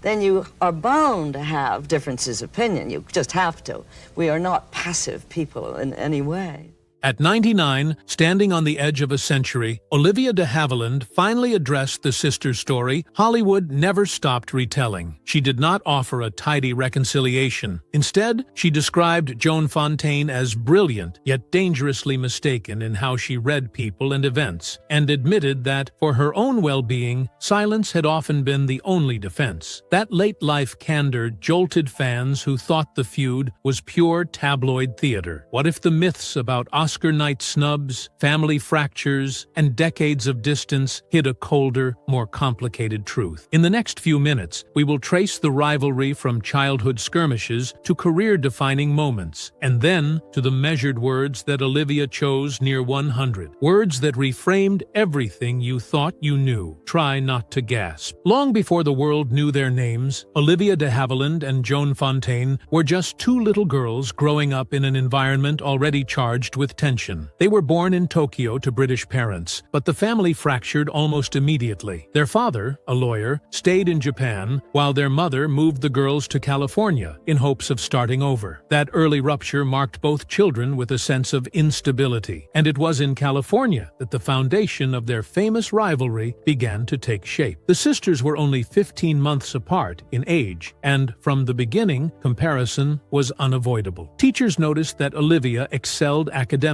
then you are bound to have differences of opinion. You just have to. We are not passive people in any way. At 99, standing on the edge of a century, Olivia de Havilland finally addressed the sisters' story Hollywood never stopped retelling. She did not offer a tidy reconciliation. Instead, she described Joan Fontaine as brilliant, yet dangerously mistaken in how she read people and events, and admitted that, for her own well-being, silence had often been the only defense. That late-life candor jolted fans who thought the feud was pure tabloid theater. What if the myths about Oscar night snubs, family fractures, and decades of distance hid a colder, more complicated truth? In the next few minutes, we will trace the rivalry from childhood skirmishes to career-defining moments, and then to the measured words that Olivia chose near 100. Words that reframed everything you thought you knew. Try not to gasp. Long before the world knew their names, Olivia de Havilland and Joan Fontaine were just two little girls growing up in an environment already charged with tension. They were born in Tokyo to British parents, but the family fractured almost immediately. Their father, a lawyer, stayed in Japan, while their mother moved the girls to California in hopes of starting over. That early rupture marked both children with a sense of instability, and it was in California that the foundation of their famous rivalry began to take shape. The sisters were only 15 months apart in age, and from the beginning, comparison was unavoidable. Teachers noticed that Olivia excelled academically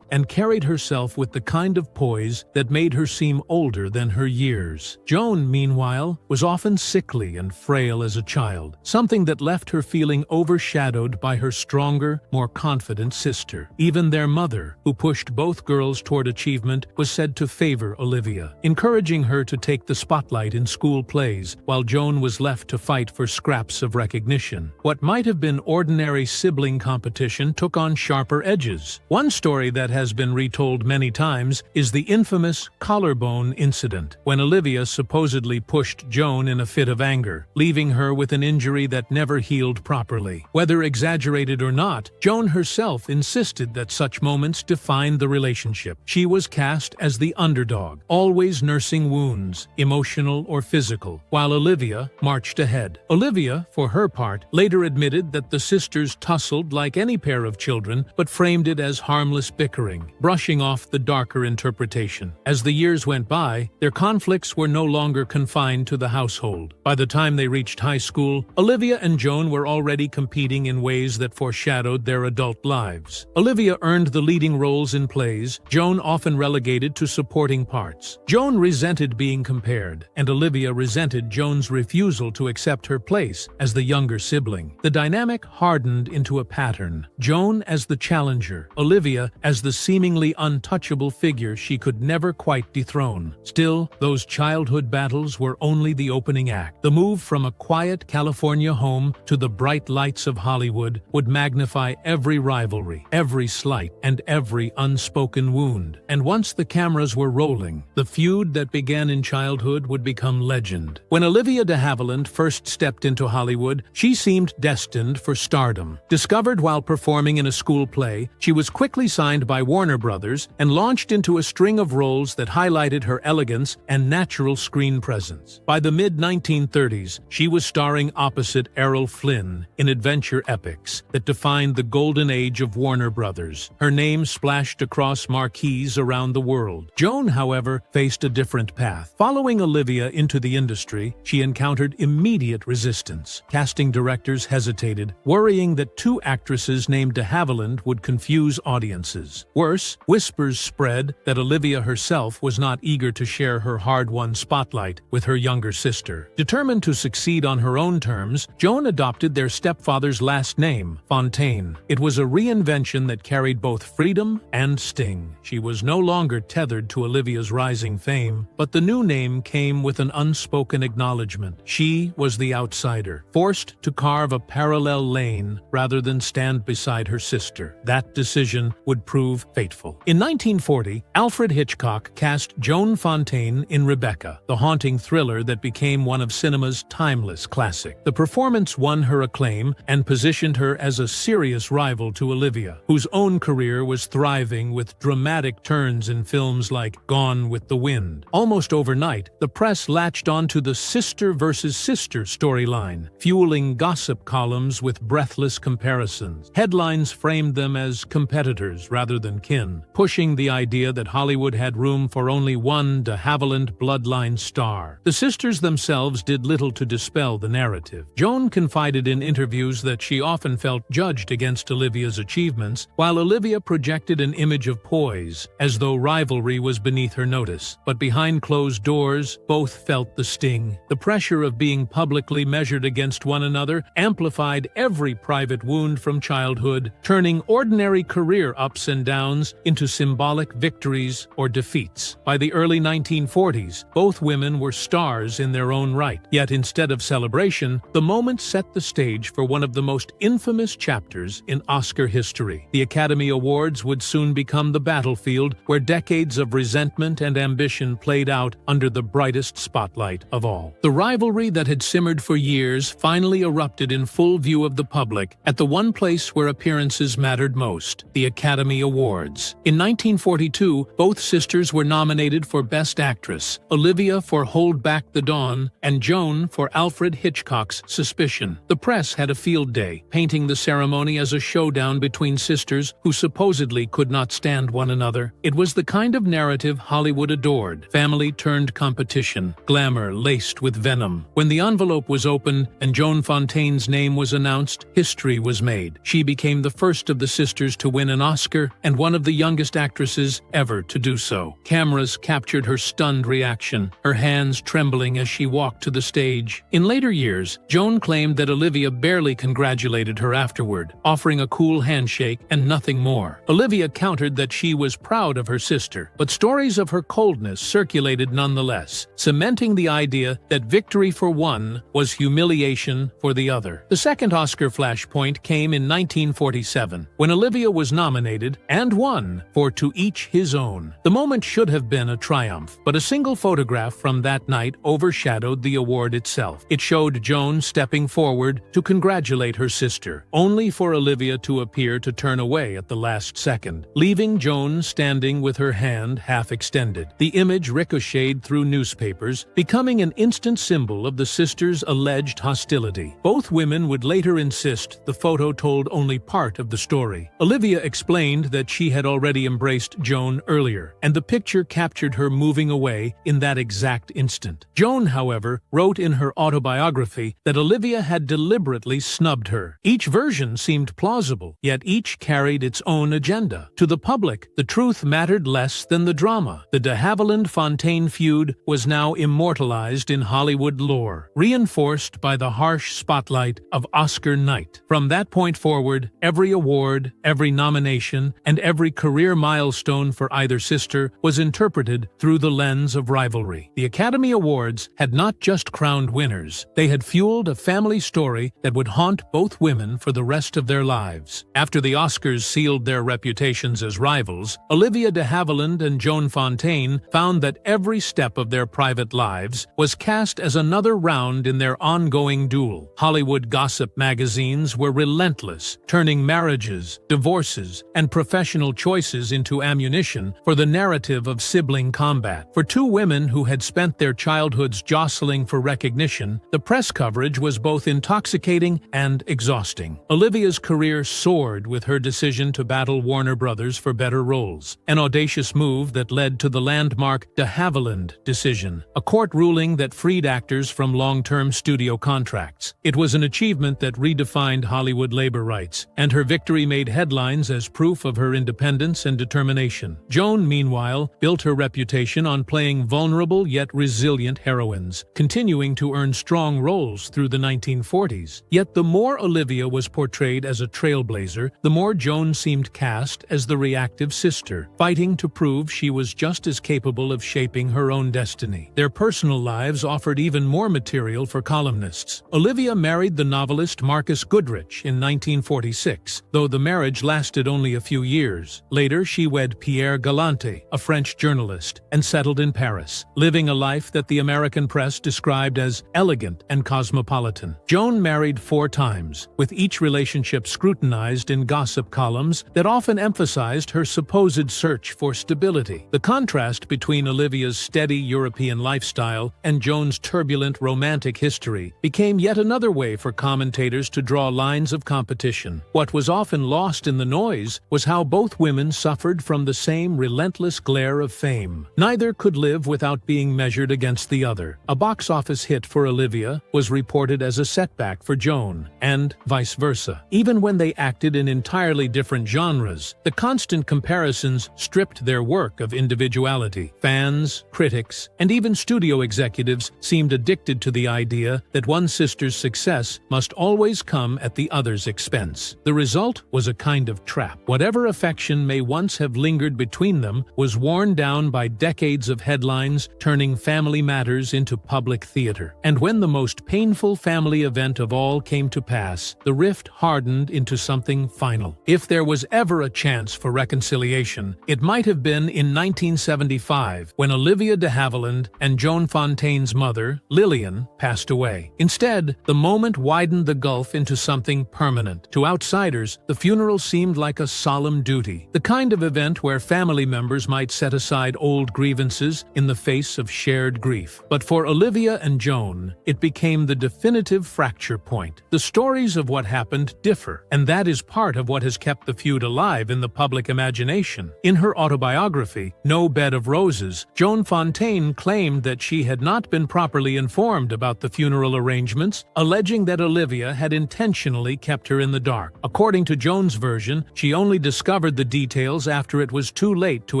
and carried herself with the kind of poise that made her seem older than her years. Joan, meanwhile, was often sickly and frail as a child, something that left her feeling overshadowed by her stronger, more confident sister. Even their mother, who pushed both girls toward achievement, was said to favor Olivia, encouraging her to take the spotlight in school plays, while Joan was left to fight for scraps of recognition. What might have been ordinary sibling competition took on sharper edges. One story that has been retold many times is the infamous collarbone incident, when Olivia supposedly pushed Joan in a fit of anger, leaving her with an injury that never healed properly. Whether exaggerated or not, Joan herself insisted that such moments defined the relationship. She was cast as the underdog, always nursing wounds, emotional or physical, while Olivia marched ahead. Olivia, for her part, later admitted that the sisters tussled like any pair of children, but framed it as harmless bickering, brushing off the darker interpretation. As the years went by, their conflicts were no longer confined to the household. By the time they reached high school, Olivia and Joan were already competing in ways that foreshadowed their adult lives. Olivia earned the leading roles in plays, Joan often relegated to supporting parts. Joan resented being compared, and Olivia resented Joan's refusal to accept her place as the younger sibling. The dynamic hardened into a pattern, Joan as the challenger, Olivia as the seemingly untouchable figure she could never quite dethrone. Still, those childhood battles were only the opening act. The move from a quiet California home to the bright lights of Hollywood would magnify every rivalry, every slight, and every unspoken wound. And once the cameras were rolling, the feud that began in childhood would become legend. When Olivia de Havilland first stepped into Hollywood, she seemed destined for stardom. Discovered while performing in a school play, she was quickly signed by Warner Brothers and launched into a string of roles that highlighted her elegance and natural screen presence. By the mid-1930s, she was starring opposite Errol Flynn in adventure epics that defined the golden age of Warner Brothers. Her name splashed across marquees around the world. Joan, however, faced a different path. Following Olivia into the industry, she encountered immediate resistance. Casting directors hesitated, worrying that two actresses named de Havilland would confuse audiences. Worse, whispers spread that Olivia herself was not eager to share her hard-won spotlight with her younger sister. Determined to succeed on her own terms, Joan adopted their stepfather's last name, Fontaine. It was a reinvention that carried both freedom and sting. She was no longer tethered to Olivia's rising fame, but the new name came with an unspoken acknowledgement. She was the outsider, forced to carve a parallel lane rather than stand beside her sister. That decision would prove fateful. In 1940, Alfred Hitchcock cast Joan Fontaine in Rebecca, the haunting thriller that became one of cinema's timeless classics. The performance won her acclaim and positioned her as a serious rival to Olivia, whose own career was thriving with dramatic turns in films like Gone with the Wind. Almost overnight, the press latched onto the sister versus sister storyline, fueling gossip columns with breathless comparisons. Headlines framed them as competitors rather than kin, pushing the idea that Hollywood had room for only one de Havilland bloodline star. The sisters themselves did little to dispel the narrative. Joan confided in interviews that she often felt judged against Olivia's achievements, while Olivia projected an image of poise, as though rivalry was beneath her notice. But behind closed doors, both felt the sting. The pressure of being publicly measured against one another amplified every private wound from childhood, turning ordinary career ups and downs into symbolic victories or defeats. By the early 1940s, both women were stars in their own right. Yet instead of celebration, the moment set the stage for one of the most infamous chapters in Oscar history. The Academy Awards would soon become the battlefield where decades of resentment and ambition played out under the brightest spotlight of all. The rivalry that had simmered for years finally erupted in full view of the public at the one place where appearances mattered most, the Academy Awards. In 1942, both sisters were nominated for Best Actress, Olivia for Hold Back the Dawn, and Joan for Alfred Hitchcock's Suspicion. The press had a field day, painting the ceremony as a showdown between sisters who supposedly could not stand one another. It was the kind of narrative Hollywood adored, family-turned competition, glamour laced with venom. When the envelope was opened and Joan Fontaine's name was announced, history was made. She became the first of the sisters to win an Oscar and one of the youngest actresses ever to do so. Cameras captured her stunned reaction, her hands trembling as she walked to the stage. In later years, Joan claimed that Olivia barely congratulated her afterward, offering a cool handshake and nothing more. Olivia countered that she was proud of her sister, but stories of her coldness circulated nonetheless, cementing the idea that victory for one was humiliation for the other. The second Oscar flashpoint came in 1947, when Olivia was nominated and won for To Each His Own. The moment should have been a triumph, but a single photograph from that night overshadowed the award itself. It showed Joan stepping forward to congratulate her sister, only for Olivia to appear to turn away at the last second, leaving Joan standing with her hand half extended. The image ricocheted through newspapers, becoming an instant symbol of the sisters' alleged hostility. Both women would later insist the photo told only part of the story. Olivia explained that she had already embraced Joan earlier, and the picture captured her moving away in that exact instant. Joan, however, wrote in her autobiography that Olivia had deliberately snubbed her. Each version seemed plausible, yet each carried its own agenda. To the public, the truth mattered less than the drama. The de Havilland-Fontaine feud was now immortalized in Hollywood lore, reinforced by the harsh spotlight of Oscar night. From that point forward, every award, every nomination, and every career milestone for either sister was interpreted through the lens of rivalry. The Academy Awards had not just crowned winners, they had fueled a family story that would haunt both women for the rest of their lives. After the Oscars sealed their reputations as rivals, Olivia de Havilland and Joan Fontaine found that every step of their private lives was cast as another round in their ongoing duel. Hollywood gossip magazines were relentless, turning marriages, divorces, and professional choices into ammunition for the narrative of sibling combat. For two women who had spent their childhoods jostling for recognition, the press coverage was both intoxicating and exhausting. Olivia's career soared with her decision to battle Warner Brothers for better roles, an audacious move that led to the landmark de Havilland decision, a court ruling that freed actors from long-term studio contracts. It was an achievement that redefined Hollywood labor rights, and her victory made headlines as proof of her independence and determination. Joan, meanwhile, built her reputation on playing vulnerable yet resilient heroines, continuing to earn strong roles through the 1940s. Yet the more Olivia was portrayed as a trailblazer, the more Joan seemed cast as the reactive sister, fighting to prove she was just as capable of shaping her own destiny. Their personal lives offered even more material for columnists. Olivia married the novelist Marcus Goodrich in 1946, though the marriage lasted only a a few years. Later, she wed Pierre Galante, a French journalist, and settled in Paris, living a life that the American press described as elegant and cosmopolitan. Joan married 4 times, with each relationship scrutinized in gossip columns that often emphasized her supposed search for stability. The contrast between Olivia's steady European lifestyle and Joan's turbulent romantic history became yet another way for commentators to draw lines of competition. What was often lost in the noise was how both women suffered from the same relentless glare of fame. Neither could live without being measured against the other. A box office hit for Olivia was reported as a setback for Joan, and vice versa. Even when they acted in entirely different genres, the constant comparisons stripped their work of individuality. Fans, critics, and even studio executives seemed addicted to the idea that one sister's success must always come at the other's expense. The result was a kind of trap. Whatever affection may once have lingered between them was worn down by decades of headlines, turning family matters into public theater. And when the most painful family event of all came to pass, the rift hardened into something final. If there was ever a chance for reconciliation, it might have been in 1975, when Olivia de Havilland and Joan Fontaine's mother, Lillian, passed away. Instead, the moment widened the gulf into something permanent. To outsiders, the funeral seemed like a solemn duty, the kind of event where family members might set aside old grievances in the face of shared grief. But for Olivia and Joan, it became the definitive fracture point. The stories of what happened differ, and that is part of what has kept the feud alive in the public imagination. In her autobiography, No Bed of Roses, Joan Fontaine claimed that she had not been properly informed about the funeral arrangements, alleging that Olivia had intentionally kept her in the dark. According to Joan's version, she only discovered the details after it was too late to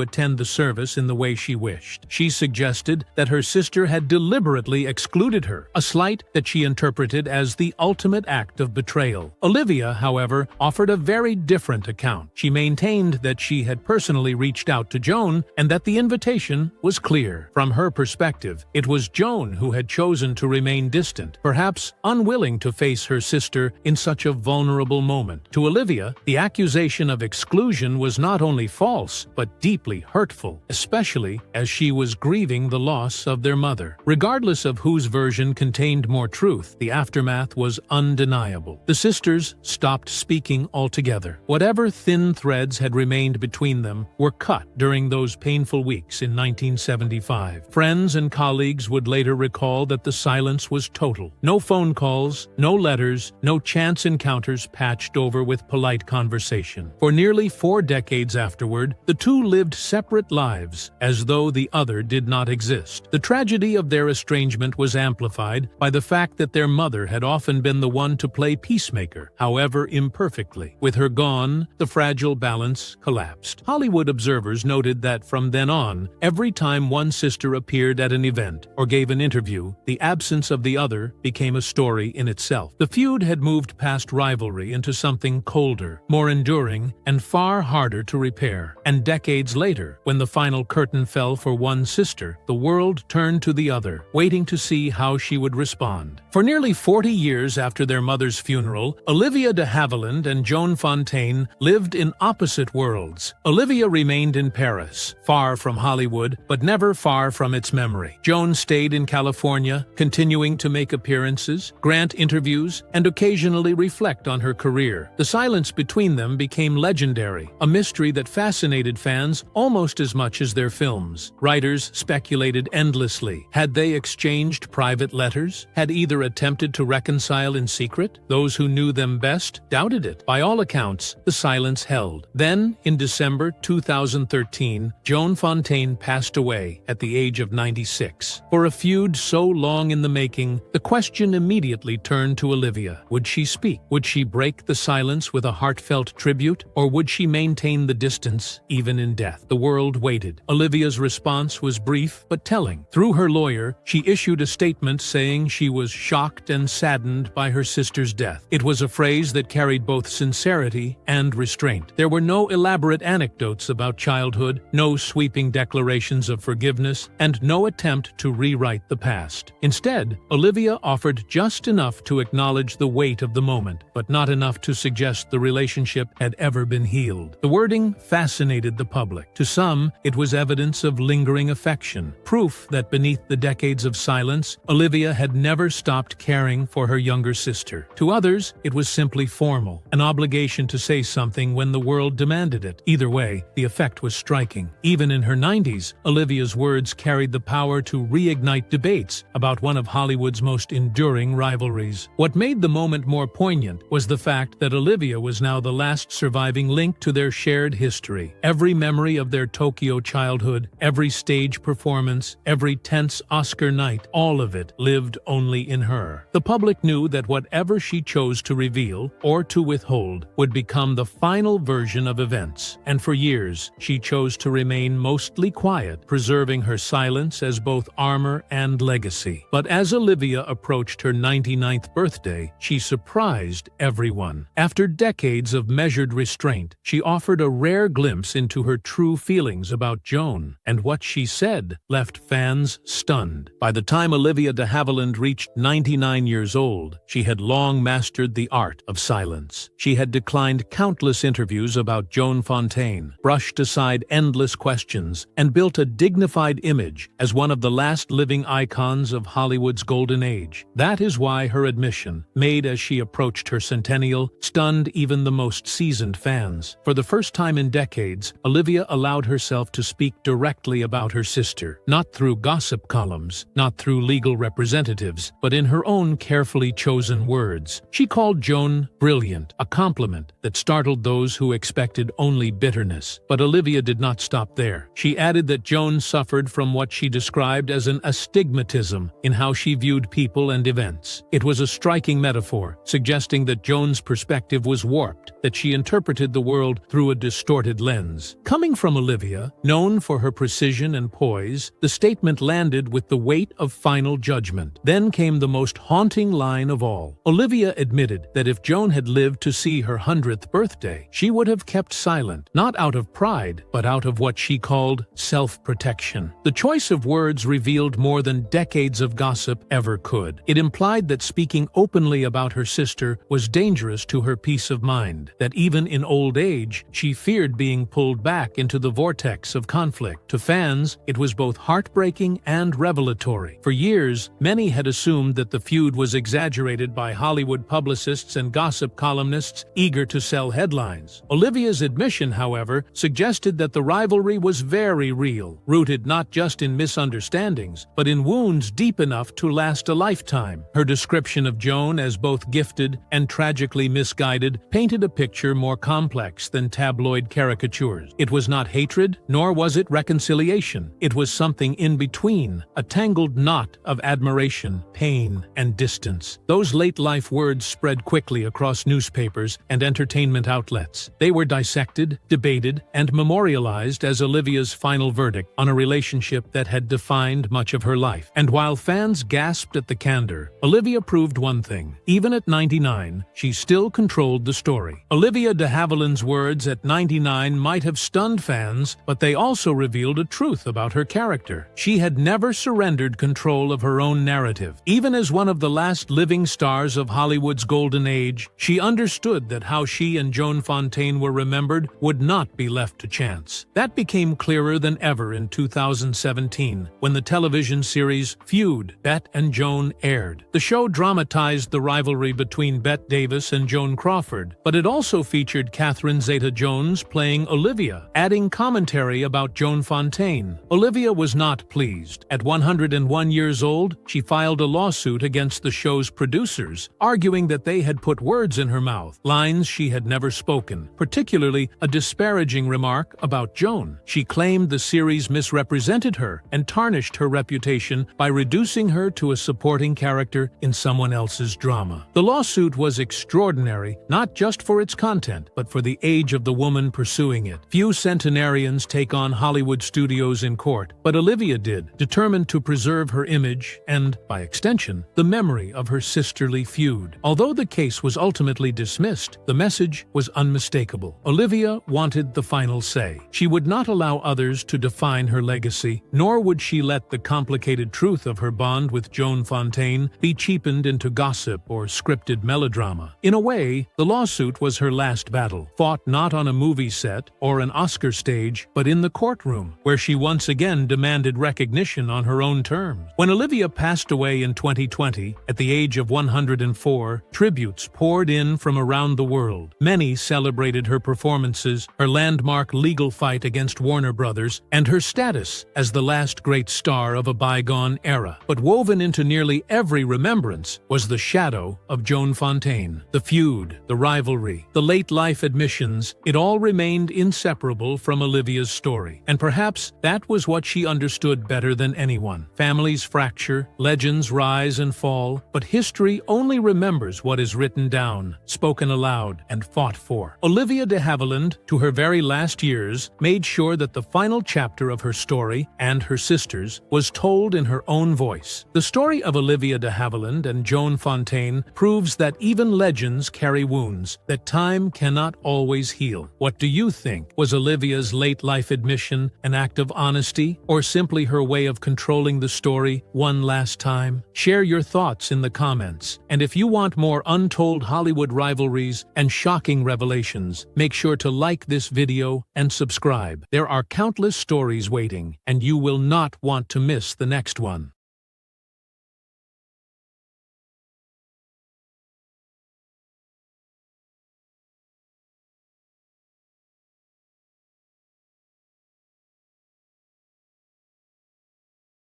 attend the service in the way she wished. She suggested that her sister had deliberately excluded her, a slight that she interpreted as the ultimate act of betrayal. Olivia, however, offered a very different account. She maintained that she had personally reached out to Joan and that the invitation was clear. From her perspective, it was Joan who had chosen to remain distant, perhaps unwilling to face her sister in such a vulnerable moment. To Olivia, the accusation of exclusion was not only false, but deeply hurtful, especially as she was grieving the loss of their mother. Regardless of whose version contained more truth, the aftermath was undeniable. The sisters stopped speaking altogether. Whatever thin threads had remained between them were cut during those painful weeks in 1975. Friends and colleagues would later recall that the silence was total. No phone calls, no letters, no chance encounters patched over with polite conversation. For nearly 4 decades afterward, the two lived separate lives, as though the other did not exist. The tragedy of their estrangement was amplified by the fact that their mother had often been the one to play peacemaker, however imperfectly. With her gone, the fragile balance collapsed. Hollywood observers noted that from then on, every time one sister appeared at an event or gave an interview, the absence of the other became a story in itself. The feud had moved past rivalry into something colder, more enduring, and far harder to repair. And decades later, when the final curtain fell for one sister, the world turned to the other, waiting to see how she would respond. For nearly 40 years after their mother's funeral, Olivia de Havilland and Joan Fontaine lived in opposite worlds. Olivia remained in Paris, far from Hollywood, but never far from its memory. Joan stayed in California, continuing to make appearances, grant interviews, and occasionally reflect on her career. The silence between them became legendary, a mystery that fascinated fans almost as much as their films. Writers speculated endlessly. Had they exchanged private letters? Had either attempted to reconcile in secret? Those who knew them best doubted it. By all accounts, the silence held. Then, in December 2013, Joan Fontaine passed away at the age of 96. For a feud so long in the making, the question immediately turned to Olivia. Would she speak? Would she break the silence with a heartfelt tribute? Or would she maintain the distance, even in death? The world waited. Olivia's response was brief but telling. Through her lawyer, she issued a statement saying she was shocked and saddened by her sister's death. It was a phrase that carried both sincerity and restraint. There were no elaborate anecdotes about childhood, no sweeping declarations of forgiveness, and no attempt to rewrite the past. Instead, Olivia offered just enough to acknowledge the weight of the moment, but not enough to suggest the relationship had ever been healed. The wording fascinated the public. To some, it was evidence of lingering affection, proof that beneath the decades of silence, Olivia had never stopped caring for her younger sister. To others, it was simply formal, an obligation to say something when the world demanded it. Either way, the effect was striking. Even in her 90s, Olivia's words carried the power to reignite debates about one of Hollywood's most enduring rivalries. What made the moment more poignant was the fact that Olivia was now the last surviving link to their shared history. Every memory of their Tokyo childhood, every stage performance, every tense Oscar night, all of it lived only in her. The public knew that whatever she chose to reveal or to withhold would become the final version of events, and for years she chose to remain mostly quiet, preserving her silence as both armor and legacy. But as Olivia approached her 99th birthday, she surprised everyone. After decades of measured restraint, she offered a rare glimpse into her true feelings about Joan, and what she said left fans stunned. By the time Olivia de Havilland reached 99 years old, she had long mastered the art of silence. She had declined countless interviews about Joan Fontaine, brushed aside endless questions, and built a dignified image as one of the last living icons of Hollywood's golden age. That is why her admission, made as she approached her centennial, stunned even the most seasoned fans. For the first time in decades, Olivia allowed herself to speak directly about her sister, not through gossip columns, not through legal representatives, but in her own carefully chosen words. She called Joan brilliant, a compliment that startled those who expected only bitterness. But Olivia did not stop there. She added that Joan suffered from what she described as an astigmatism in how she viewed people and events. It was a striking metaphor, suggesting that Joan's perspective was warped, that she interpreted the world through a distorted lens. Coming from Olivia, known for her precision and poise, the statement landed with the weight of final judgment. Then came the most haunting line of all. Olivia admitted that if Joan had lived to see her 100th birthday, she would have kept silent, not out of pride, but out of what she called self-protection. The choice of words revealed more than decades of gossip ever could. It implied that speaking openly about her sister was dangerous to her peace of mind, that even in old age, she feared being pulled back into the vortex of conflict. To fans, it was both heartbreaking and revelatory. For years, many had assumed that the feud was exaggerated by Hollywood publicists and gossip columnists eager to sell headlines. Olivia's admission, however, suggested that the rivalry was very real, rooted not just in misunderstandings, but in wounds deep enough to last a lifetime. Her description of Joan as both gifted and tragically misguided painted a picture more complex than tabloid caricatures. It was not hatred, nor was it reconciliation. It was something in between, a tangled knot of admiration, pain, and distance. Those late-life words spread quickly across newspapers and entertainment outlets. They were dissected, debated, and memorialized as Olivia's final verdict on a relationship that had defined much of her life. And while fans gasped at the candor, Olivia proved one thing. Even at 99, she still controlled the story. Olivia de Havilland's words at 99 might have stunned fans, but they also revealed a truth about her character. She had never surrendered control of her own narrative. Even as one of the last living stars of Hollywood's golden age, she understood that how she and Joan Fontaine were remembered would not be left to chance. That became clearer than ever in 2017, when the television series Feud, Bet and Joan aired. The show dramatized the rivalry between Bette Davis and Joan Crawford, but it also featured Catherine Zeta-Jones playing Olivia, adding commentary about Joan Fontaine. Olivia was not pleased. At 101 years old, she filed a lawsuit against the show's producers, arguing that they had put words in her mouth, lines she had never spoken, particularly a disparaging remark about Joan. She claimed the series misrepresented her and tarnished her reputation by reducing her to a supporting character in someone else's drama. The lawsuit was extraordinary, not just for its content, but for the age of the woman pursuing it. Few centenarians take on Hollywood studios in court, but Olivia did, determined to preserve her image and, by extension, the memory of her sisterly feud. Although the case was ultimately dismissed, the message was unmistakable. Olivia wanted the final say. She would not allow others to define her legacy, nor would she let the complicated truth of her bond with Joan Fontaine be cheapened into gossip or scripted melodrama. In a way, the lawsuit was her last battle. battle, fought not on a movie set or an Oscar stage, but in the courtroom, where she once again demanded recognition on her own terms. When Olivia passed away in 2020, at the age of 104, tributes poured in from around the world. Many celebrated her performances, her landmark legal fight against Warner Brothers, and her status as the last great star of a bygone era. But woven into nearly every remembrance was the shadow of Joan Fontaine. The feud, the rivalry, the late-life admissions, it all remained inseparable from Olivia's story. And perhaps that was what she understood better than anyone. Families fracture, legends rise and fall, but history only remembers what is written down, spoken aloud, and fought for. Olivia de Havilland, to her very last years, made sure that the final chapter of her story, and her sister's, was told in her own voice. The story of Olivia de Havilland and Joan Fontaine proves that even legends carry wounds that time cannot always heal. What do you think? Was Olivia's late-life admission an act of honesty, or simply her way of controlling the story one last time? Share your thoughts in the comments. And if you want more untold Hollywood rivalries and shocking revelations, make sure to like this video and subscribe. There are countless stories waiting, and you will not want to miss the next one.